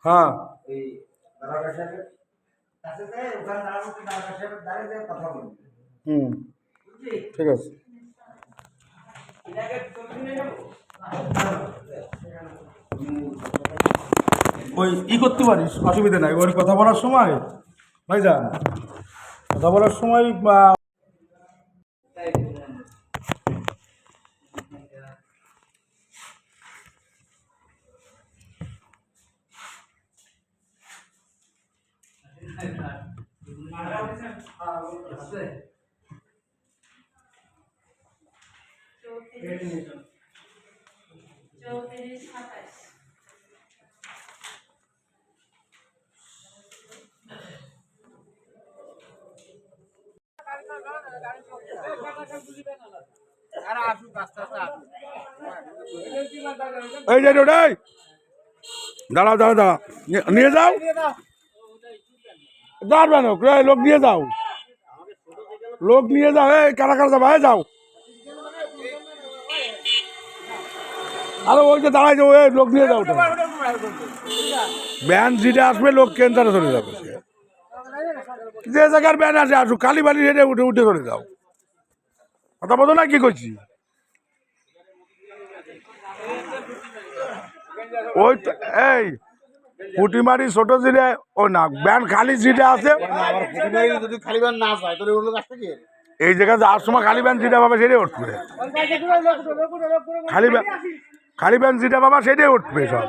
হ্যাঁ ঠিক আছে। ওই করতে পারিস, অসুবিধা নাই। ওর কথা বলার সময় ভাইজান, কথা বলার সময় এই যে ওটাই দাঁড়াও দাঁড়াও দাঁড়াও, নিয়ে যাও, দাঁড়বে না লোক নিয়ে যাও, লোক নিয়ে যাও। এই কারা কারা যাবো, যাও। আরে ওই যে দাঁড়াই যাবো, লোক নিয়ে যাও। ব্যান যেটা আসবে লোক কেন্দ্রে চলে যাবে, যে জায়গার ব্যান আছে আসুক, কালী বাড়ি হেঁটে উঠে উঠে চলে যাও। কথা বলো না, কি করছি? ওই এই পুটিমারি ছোট জিরে ও না, ব্যান খালি যেটা আছে এই জায়গায় যাওয়ার সময় খালি ব্যান যেটা পাবে সেটাই উঠবে, খালি ব্যান যেটা পাবা সেটাই উঠবে সব।